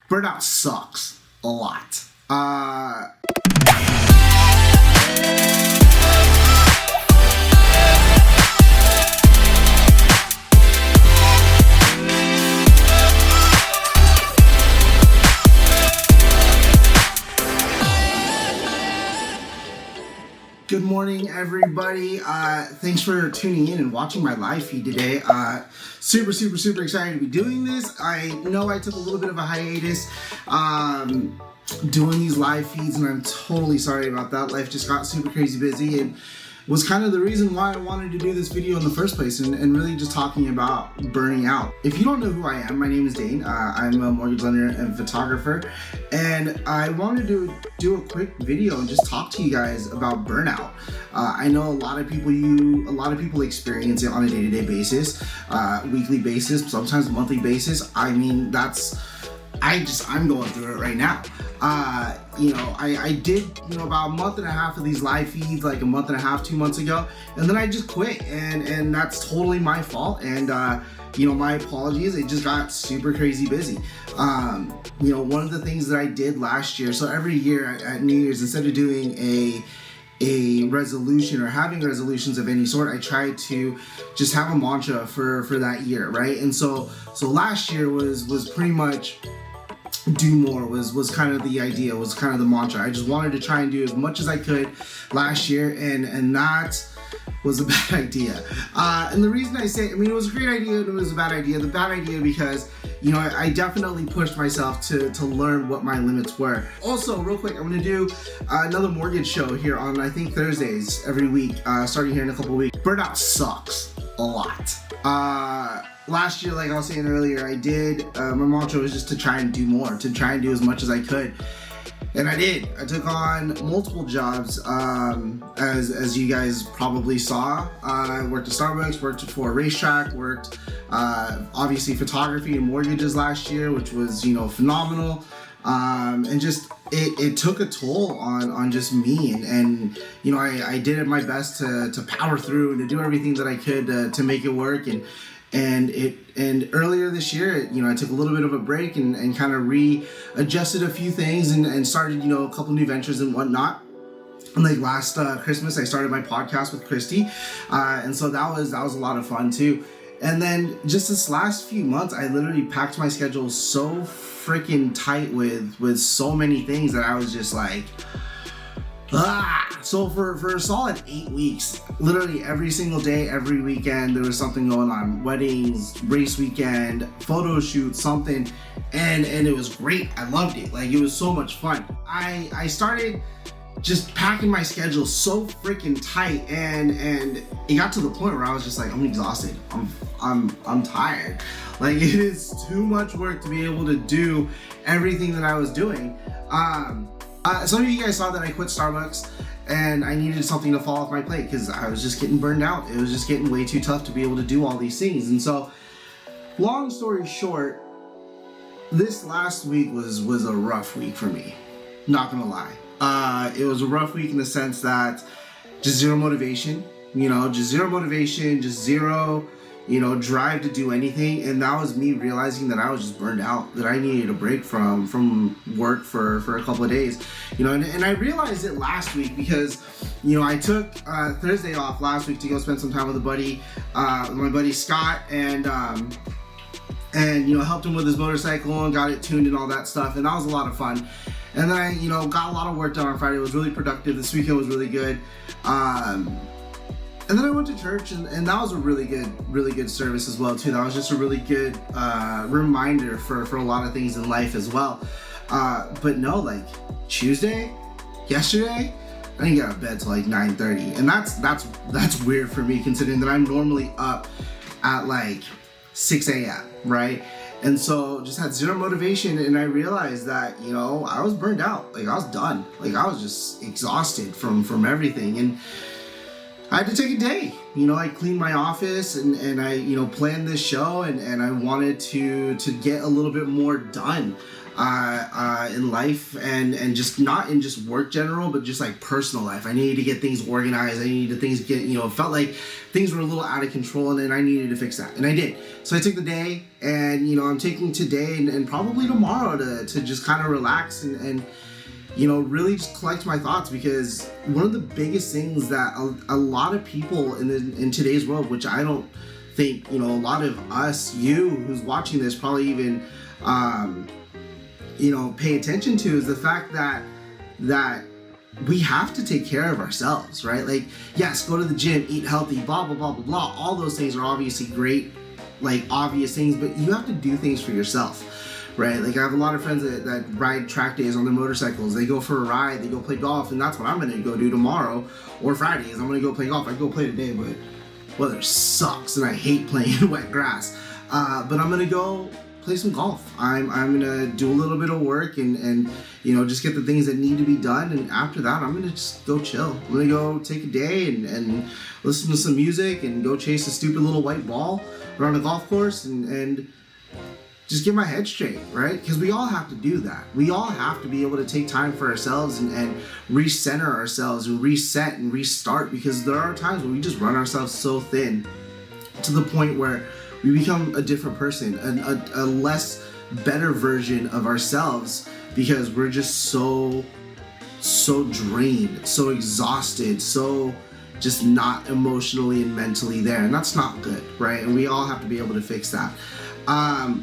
Burnout sucks a lot. Good morning, everybody. Thanks for tuning in and watching my live feed today. Super excited to be doing this. I know I took a little bit of a hiatus doing these live feeds, and I'm totally sorry about that. Life just got super crazy busy, and was kind of the reason why I wanted to do this video in the first place, and really just talking about burning out. If you don't know who I am, my name is Dane. I'm a mortgage lender and photographer, and I wanted to do a quick video and just talk to you guys about burnout. I know a lot of people experience it on a day-to-day basis, weekly basis, sometimes monthly basis. I mean, I'm going through it right now. I did, about a month and a half of these live feeds, like a month and a half, 2 months ago, and then I just quit, and that's totally my fault, and my apologies. It just got super crazy busy. One of the things that I did last year, so every year at New Year's, instead of doing a resolution or having resolutions of any sort, I tried to just have a mantra for that year, right? And so last year was pretty much do more, was kind of the idea, was kind of the mantra. I just wanted to try and do as much as I could last year, and that was a bad idea. And the reason I say, it was a great idea and it was a bad idea. The bad idea because, I definitely pushed myself to learn what my limits were. Also, real quick, I'm going to do another mortgage show here on, I think, Thursdays every week, starting here in a couple weeks. Burnout sucks a lot. Last year, like I was saying earlier, I did, my mantra was just to try and do more, to try and do as much as I could. And I did. I took on multiple jobs, as you guys probably saw. I worked at Starbucks, worked for a racetrack, worked, obviously, photography and mortgages last year, which was, phenomenal. And just, it took a toll on just me. And I did my best to power through and to do everything that I could to make it work. And earlier this year, I took a little bit of a break and kind of readjusted a few things and started, a couple new ventures and whatnot. And like last Christmas, I started my podcast with Christy, and so that was a lot of fun too. And then just this last few months, I literally packed my schedule so freaking tight with so many things that I was just like, So for a solid 8 weeks, literally every single day, every weekend, there was something going on. Weddings, race weekend, photo shoot, something, and it was great. I loved it. Like, it was so much fun. I started just packing my schedule so freaking tight, and it got to the point where I was just like, I'm exhausted. I'm tired. Like, it is too much work to be able to do everything that I was doing. Some of you guys saw that I quit Starbucks, and I needed something to fall off my plate because I was just getting burned out. It was just getting way too tough to be able to do all these things. And so, long story short, this last week was a rough week for me. Not gonna lie. It was a rough week in the sense that just zero motivation, just zero drive to do anything. And that was me realizing that I was just burned out, that I needed a break from work for a couple of days, and I realized it last week because, I took Thursday off last week to go spend some time with my buddy Scott, and helped him with his motorcycle and got it tuned and all that stuff. And that was a lot of fun. And then I, got a lot of work done on Friday. It was really productive. This weekend was really good. And then I went to church, and that was a really good service as well too. That was just a really good reminder for a lot of things in life as well. But no, like yesterday, I didn't get out of bed till like 9:30, and that's weird for me considering that I'm normally up at like 6 a.m. right? And so just had zero motivation, and I realized that I was burned out. Like, I was done. Like, I was just exhausted from everything, and I had to take a day. I cleaned my office and I, planned this show, and I wanted to get a little bit more done. in life, and just not in just work general, but just like personal life. I needed to get things organized. I needed things get, it felt like things were a little out of control, and I needed to fix that, and I did. So I took the day, and I'm taking today and probably tomorrow to just kind of relax and really just collect my thoughts, because one of the biggest things that a lot of people in today's world, which I don't think, a lot of us, you who's watching this probably even, pay attention to, is the fact that we have to take care of ourselves, right? Like, yes, go to the gym, eat healthy, blah, blah, blah, blah, blah. All those things are obviously great, like obvious things, but you have to do things for yourself. Right, like I have a lot of friends that ride track days on their motorcycles. They go for a ride, they go play golf, and that's what I'm gonna go do tomorrow or Friday. Is I'm gonna go play golf. I go play today, but weather sucks, and I hate playing in wet grass. But I'm gonna go play some golf. I'm gonna do a little bit of work and just get the things that need to be done. And after that, I'm gonna just go chill. I'm gonna go take a day and listen to some music and go chase a stupid little white ball around a golf course and just get my head straight, right? Because we all have to do that. We all have to be able to take time for ourselves and recenter ourselves and reset and restart, because there are times where we just run ourselves so thin to the point where we become a different person, a less better version of ourselves, because we're just so drained, so exhausted, so just not emotionally and mentally there. And that's not good, right? And we all have to be able to fix that.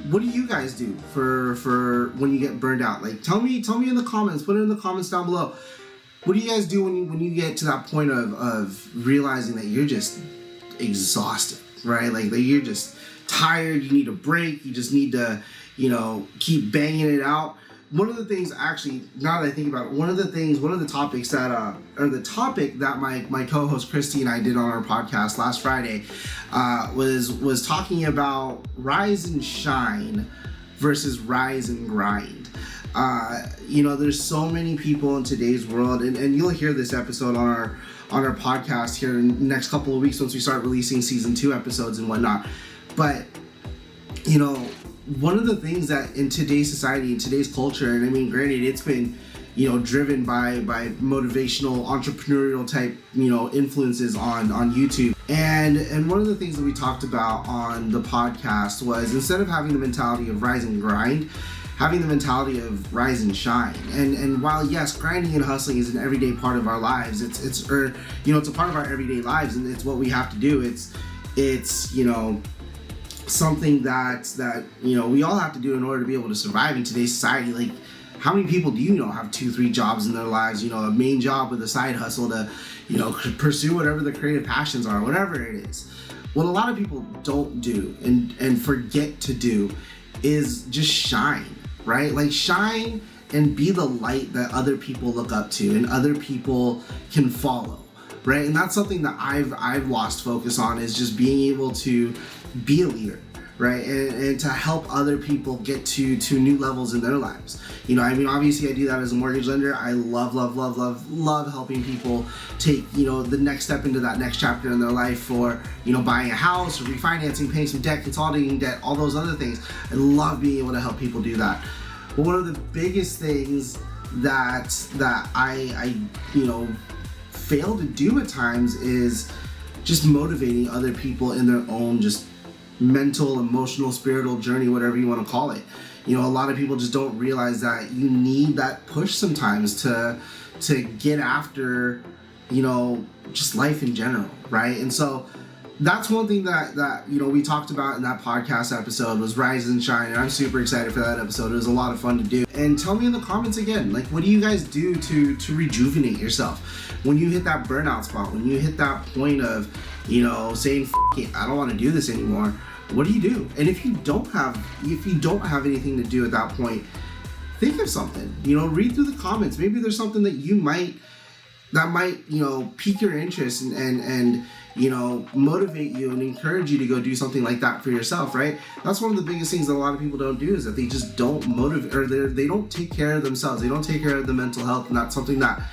What do you guys do for when you get burned out? Like, tell me in the comments. Put it in the comments down below. What do you guys do when you get to that point of realizing that you're just exhausted, right? Like you're just tired. You need a break. You just need to, keep banging it out. One of the things, actually, now that I think about it, one of the topics that, or the topic that my co-host Christy and I did on our podcast last Friday, was talking about rise and shine versus rise and grind. There's so many people in today's world, and you'll hear this episode on our podcast here in the next couple of weeks once we start releasing season 2 episodes and whatnot. But, one of the things that in today's society, in today's culture, and I mean, granted, it's been, driven by motivational, entrepreneurial type, influences on YouTube. And one of the things that we talked about on the podcast was, instead of having the mentality of rise and grind, having the mentality of rise and shine. And while, yes, grinding and hustling is an everyday part of our lives, it's a part of our everyday lives, and it's what we have to do. It's something that we all have to do in order to be able to survive in today's society. Like, how many people do you know have 2-3 jobs in their lives, a main job with a side hustle to pursue whatever their creative passions are, whatever it is? What a lot of people don't do and forget to do is just shine, right? Like, shine and be the light that other people look up to and other people can follow, right? And that's something that I've lost focus on, is just being able to be a leader, right? And to help other people get to new levels in their lives. Obviously I do that as a mortgage lender. I love helping people take, the next step into that next chapter in their life, for, buying a house or refinancing, paying some debt, consolidating debt, all those other things. I love being able to help people do that. But one of the biggest things that I fail to do at times is just motivating other people in their own just mental, emotional, spiritual journey, whatever you want to call it. A lot of people just don't realize that you need that push sometimes to get after, just life in general, right? And so that's one thing that we talked about in that podcast episode, was rise and shine, and I'm super excited for that episode. It was a lot of fun to do. And tell me in the comments again, like, what do you guys do to rejuvenate yourself when you hit that burnout spot, when you hit that point of saying, F it, I don't want to do this anymore? What do you do? And if you don't have anything to do at that point, think of something. Read through the comments. Maybe there's something that might pique your interest and motivate you and encourage you to go do something like that for yourself, right? That's one of the biggest things that a lot of people don't do, is that they just don't motivate, or they don't take care of themselves. They don't take care of the mental health, and that's something that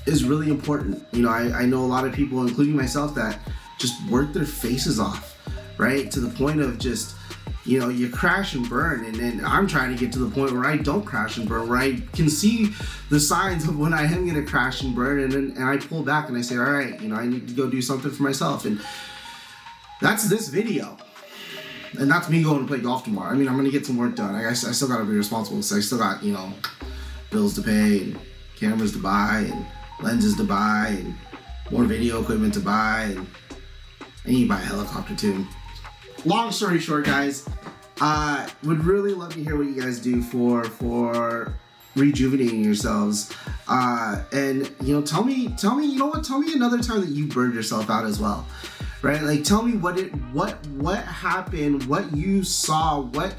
is really important. I know a lot of people, including myself, that just work their faces off, right? To the point of just you know, you crash and burn, and then I'm trying to get to the point where I don't crash and burn, where I can see the signs of when I am gonna crash and burn, and I pull back and I say, all right, you know, I need to go do something for myself. And that's this video. And that's me going to play golf tomorrow. I mean, I'm gonna get some work done. I still gotta be responsible, so I still got, you know, bills to pay, and cameras to buy, and lenses to buy, and more video equipment to buy, and I need to buy a helicopter too. Long story short, guys, would really love to hear what you guys do for rejuvenating yourselves. And you know, tell me, you know what? Tell me another time that you burned yourself out as well, right? Like, tell me what happened, what you saw, what,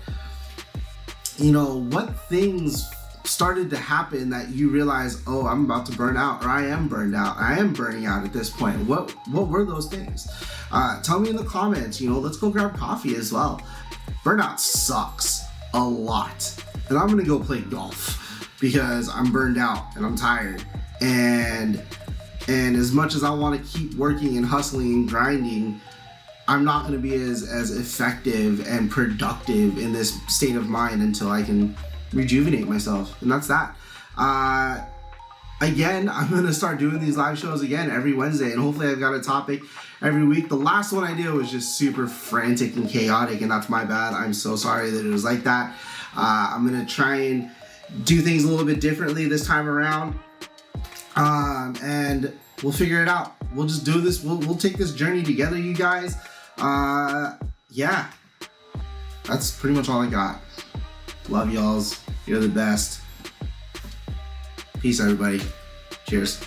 you know, what things started to happen that you realize, oh, I'm about to burn out, or I am burned out, I am burning out at this point. What were those things? Tell me in the comments. You know, let's go grab coffee as well. Burnout sucks a lot, and I'm gonna go play golf because I'm burned out and I'm tired, and as much as I want to keep working and hustling and grinding, I'm not going to be as effective and productive in this state of mind until I can rejuvenate myself. And that's that. Again, I'm going to start doing these live shows again every Wednesday, and hopefully I've got a topic every week. The last one I did was just super frantic and chaotic, and that's my bad. I'm so sorry that it was like that. I'm going to try and do things a little bit differently this time around. And we'll figure it out. We'll just do this. We'll take this journey together, you guys. Yeah, that's pretty much all I got. Love y'alls. You're the best. Peace, everybody. Cheers.